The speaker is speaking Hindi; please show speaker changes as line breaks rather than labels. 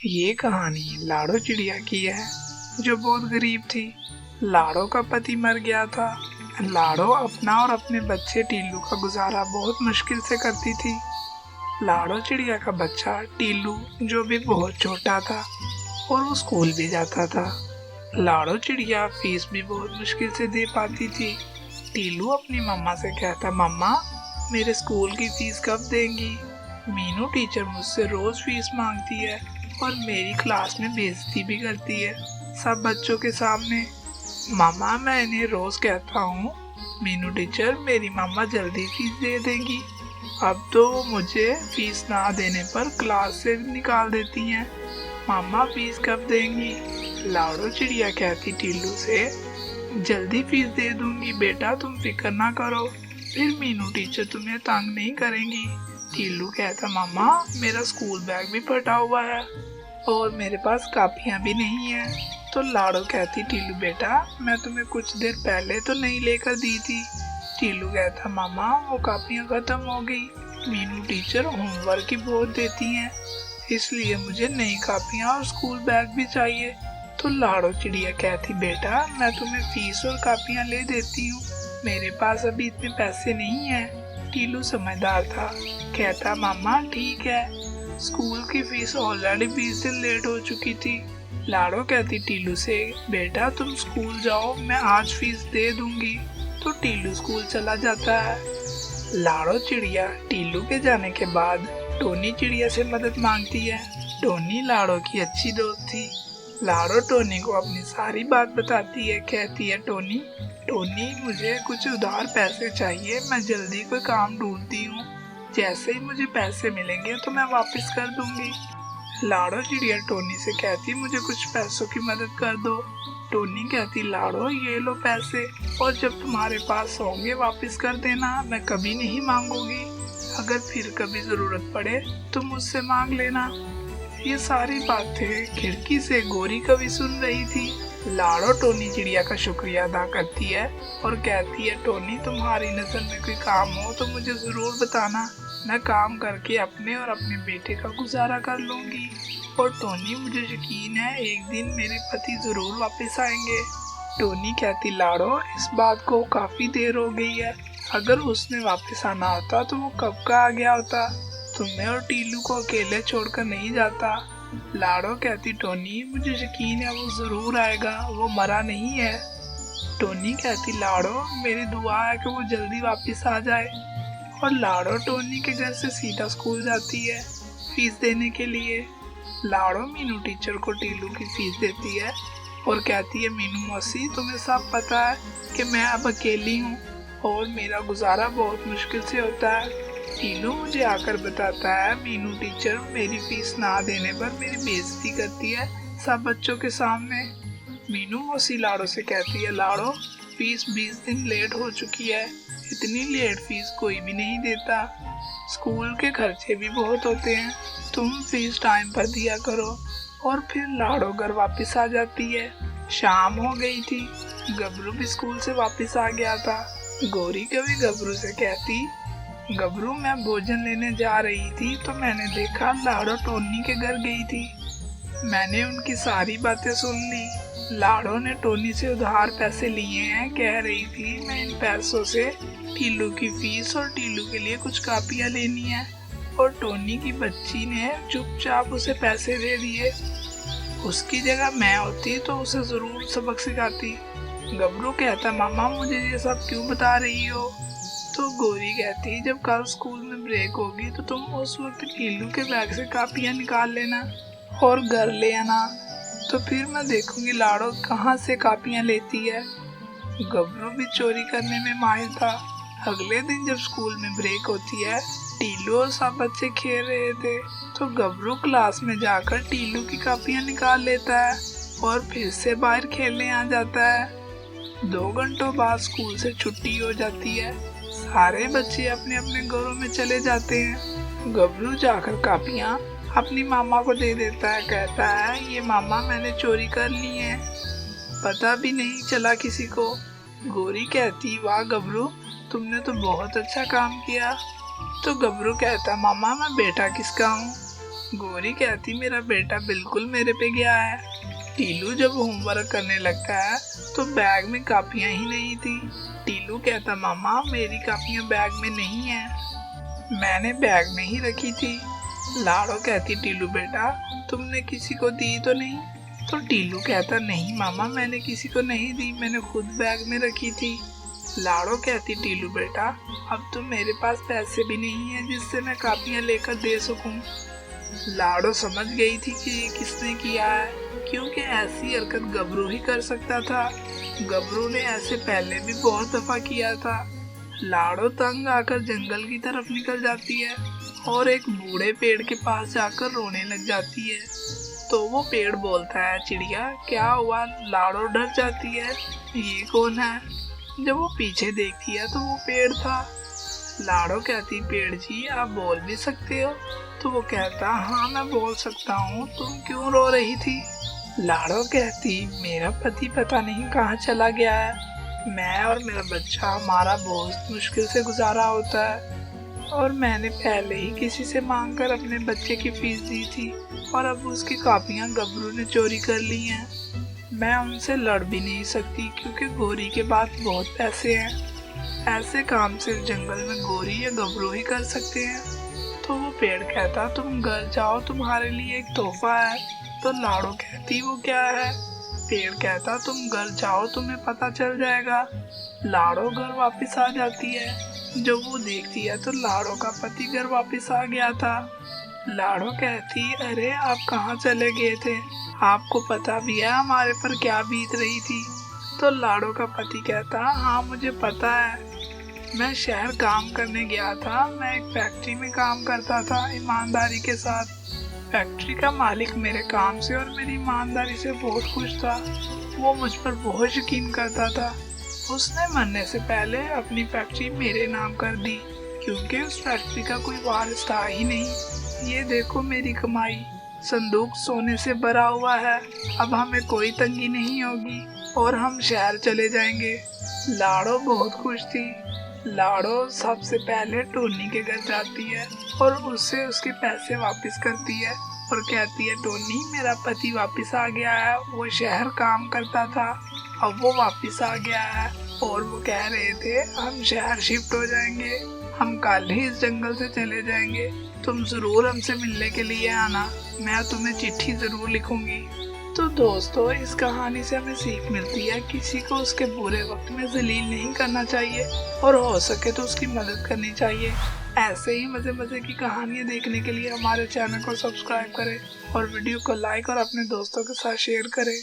ये कहानी लाड़ो चिड़िया की है जो बहुत गरीब थी। लाड़ो का पति मर गया था। लाड़ो अपना और अपने बच्चे टीलू का गुजारा बहुत मुश्किल से करती थी। लाड़ो चिड़िया का बच्चा टीलू जो भी बहुत छोटा था और वो स्कूल भी जाता था। लाड़ो चिड़िया फीस भी बहुत मुश्किल से दे पाती थी। टीलू अपनी मम्मा से कहता, मम्मा मेरे स्कूल की फीस कब देंगी? मीनू टीचर मुझसे रोज फीस मांगती है और मेरी क्लास में बेइज्जती भी करती है सब बच्चों के सामने। मामा मैं इन्हें रोज कहता हूँ मीनू टीचर मेरी मामा जल्दी फीस दे देंगी, अब तो वो मुझे फीस ना देने पर क्लास से निकाल देती हैं। मामा फीस कब देंगी? लाड़ो चिड़िया कहती टीलू से, जल्दी फीस दे दूंगी बेटा, तुम फिक्र ना करो, फिर मीनू टीचर तुम्हें तंग नहीं करेंगी। टीलू कहता, मामा मेरा स्कूल बैग भी फटा हुआ है और मेरे पास कापियां भी नहीं है। तो लाड़ो कहती, टीलू बेटा मैं तुम्हें कुछ देर पहले तो नहीं लेकर दी थी। टीलू कहता, मामा वो कापियां खत्म हो गई, मीनू टीचर होमवर्क ही बहुत देती हैं, इसलिए मुझे नई कापियां और स्कूल बैग भी चाहिए। तो लाड़ो चिड़िया कहती, बेटा मैं तुम्हें फीस और कापियां ले देती हूँ, मेरे पास अभी इतने पैसे नहीं है। टीलू समझदार था, कहता, मामा ठीक है, स्कूल की फीस ऑलरेडी 20 दिन लेट हो चुकी थी। लाड़ो कहती टीलू से, बेटा तुम स्कूल जाओ, मैं आज फीस दे दूंगी। तो टीलू स्कूल चला जाता है। लाड़ो चिड़िया टीलू के जाने के बाद टोनी चिड़िया से मदद मांगती है। टोनी लाड़ो की अच्छी दोस्त थी। लाड़ो टोनी को अपनी सारी बात बताती है, कहती है, टोनी मुझे कुछ उधार पैसे चाहिए, मैं जल्दी कोई काम ढूंढती हूँ, जैसे ही मुझे पैसे मिलेंगे तो मैं वापस कर दूंगी। लाड़ो चिड़िया टोनी से कहती, मुझे कुछ पैसों की मदद कर दो। टोनी कहती, लाड़ो ये लो पैसे, और जब तुम्हारे पास होंगे वापस कर देना, मैं कभी नहीं मांगूंगी, अगर फिर कभी जरूरत पड़े तो मुझसे मांग लेना। ये सारी बातें खिड़की से गोरी कवि सुन रही थी। लाड़ो टोनी चिड़िया का शुक्रिया अदा करती है और कहती है, टोनी तुम्हारी नजर में कोई काम हो तो मुझे जरूर बताना, मैं काम करके अपने और अपने बेटे का गुजारा कर लूंगी। और टोनी मुझे यकीन है एक दिन मेरे पति जरूर वापस आएंगे। टोनी कहती, लाड़ो इस बात को काफी देर हो गई है, अगर उसने वापस आना होता तो वो कब का आ गया होता, तुम्हें और टीलू को अकेले छोड़कर नहीं जाता। लाड़ो कहती, टोनी मुझे यकीन है वो जरूर आएगा, वो मरा नहीं है। टोनी कहती, लाड़ो मेरी दुआ है कि वो जल्दी वापस आ जाए। और लाड़ो टोनी के घर से सीधा स्कूल जाती है फीस देने के लिए। लाड़ो मीनू टीचर को टीलू की फीस देती है और कहती है, मीनू मौसी तुम्हें सब पता है कि मैं अब अकेली हूँ और मेरा गुजारा बहुत मुश्किल से होता है। टीलू मुझे आकर बताता है मीनू टीचर मेरी फीस ना देने पर मेरी बेइज्जती करती है सब बच्चों के सामने। मीनू मौसी लाड़ो से कहती है, लाड़ो फीस 20 दिन लेट हो चुकी है, इतनी लेट फीस कोई भी नहीं देता, स्कूल के खर्चे भी बहुत होते हैं, तुम फीस टाइम पर दिया करो। और फिर लाड़ो घर वापस आ जाती है। शाम हो गई थी, गबरू भी स्कूल से वापस आ गया था। गोरी कभी गबरू से कहती, गबरू मैं भोजन लेने जा रही थी तो मैंने देखा लाड़ो टोनी के घर गई थी, मैंने उनकी सारी बातें सुन ली। लाड़ो ने टोनी से उधार पैसे लिए हैं, कह रही थी मैं इन पैसों से टीलू की फीस और टीलू के लिए कुछ कापियां लेनी है, और टोनी की बच्ची ने चुपचाप उसे पैसे दे दिए, उसकी जगह मैं होती तो उसे जरूर सबक सिखाती। गबरू कहता, मामा मुझे ये सब क्यों बता रही हो? तो गोरी कहती, जब कल स्कूल में ब्रेक होगी तो तुम उस वक्त टीलू के बैग से कापियां निकाल लेना और घर ले आना, तो फिर मैं देखूंगी लाड़ो कहाँ से कापियां लेती है। गबरू भी चोरी करने में माहिर था। अगले दिन जब स्कूल में ब्रेक होती है, टीलू और सब बच्चे खेल रहे थे, तो गबरू क्लास में जाकर टीलू की कापियां निकाल लेता है और फिर से बाहर खेलने आ जाता है। 2 घंटों बाद स्कूल से छुट्टी हो जाती है, सारे बच्चे अपने अपने घरों में चले जाते हैं। गबरू जाकर कापियां अपनी मामा को दे देता है, कहता है, ये मामा मैंने चोरी कर ली है, पता भी नहीं चला किसी को। गोरी कहती, वाह गबरू तुमने तो बहुत अच्छा काम किया। तो गबरू कहता, मामा मैं बेटा किसका हूँ? गोरी कहती मेरा बेटा बिल्कुल मेरे पे गया है। टीलू जब होमवर्क करने लगता है तो बैग में कापियां ही नहीं थी। टीलू कहता मामा मेरी कापियां बैग में नहीं है, मैंने बैग में ही रखी थी। लाड़ो कहती टीलू बेटा तुमने किसी को दी तो नहीं? तो टीलू कहता नहीं मामा मैंने किसी को नहीं दी, मैंने खुद बैग में रखी थी। लाड़ो कहती टीलू बेटा अब तो मेरे पास पैसे भी नहीं है जिससे मैं कापियां लेकर दे सकूं। लाड़ो समझ गई थी कि ये किसने किया है, क्योंकि ऐसी हरकत गबरू ही कर सकता था। गबरू ने ऐसे पहले भी बहुत दफा किया था। लाड़ो तंग आकर जंगल की तरफ निकल जाती है और एक बूढ़े पेड़ के पास जाकर रोने लग जाती है। तो वो पेड़ बोलता है चिड़िया क्या हुआ? लाड़ो डर जाती है, ये कौन है? जब वो पीछे देखती है तो वो पेड़ था। लाड़ो कहती पेड़ जी आप बोल भी सकते हो? तो वो कहता हाँ मैं बोल सकता हूँ, तुम क्यों रो रही थी? लाड़ो कहती मेरा पति पता नहीं कहाँ चला गया है, मैं और मेरा बच्चा हमारा बहुत मुश्किल से गुजारा होता है और मैंने पहले ही किसी से मांगकर अपने बच्चे की फीस दी थी और अब उसकी कापियां गबरू ने चोरी कर ली हैं। मैं उनसे लड़ भी नहीं सकती क्योंकि गोरी के पास बहुत पैसे हैं। ऐसे काम सिर्फ जंगल में गोरी या गबरू ही कर सकते हैं। तो वो पेड़ कहता तुम घर जाओ तुम्हारे लिए एक तोहफा है। तो लाड़ो कहती वो क्या है? पेड़ कहता तुम घर जाओ तुम्हें पता चल जाएगा। लाड़ो घर वापस आ जाती है। जब वो देखती है तो लाड़ो का पति घर वापस आ गया था। लाड़ो कहती अरे आप कहाँ चले गए थे? आपको पता भी है हमारे पर क्या बीत रही थी? तो लाड़ो का पति कहता हाँ मुझे पता है, मैं शहर काम करने गया था, मैं एक फैक्ट्री में काम करता था ईमानदारी के साथ। फैक्ट्री का मालिक मेरे काम से और मेरी ईमानदारी से बहुत खुश था, वो मुझ पर बहुत यकीन करता था। उसने मरने से पहले अपनी फैक्ट्री मेरे नाम कर दी क्योंकि उस फैक्ट्री का कोई वारिस था ही नहीं। ये देखो मेरी कमाई, संदूक सोने से भरा हुआ है, अब हमें कोई तंगी नहीं होगी और हम शहर चले जाएंगे। लाड़ो बहुत खुश थी। लाड़ो सबसे पहले टोनी के घर जाती है और उससे उसके पैसे वापस करती है और कहती है टोनी मेरा पति वापस आ गया है, वो शहर काम करता था अब वो वापस आ गया है और वो कह रहे थे हम शहर शिफ्ट हो जाएंगे, हम कल ही इस जंगल से चले जाएंगे, तुम जरूर हमसे मिलने के लिए आना, मैं तुम्हें चिट्ठी जरूर लिखूंगी। तो दोस्तों इस कहानी से हमें सीख मिलती है किसी को उसके बुरे वक्त में जलील नहीं करना चाहिए और हो सके तो उसकी मदद करनी चाहिए। ऐसे ही मजे मजे की कहानियाँ देखने के लिए हमारे चैनल को सब्सक्राइब करें और वीडियो को लाइक और अपने दोस्तों के साथ शेयर करें।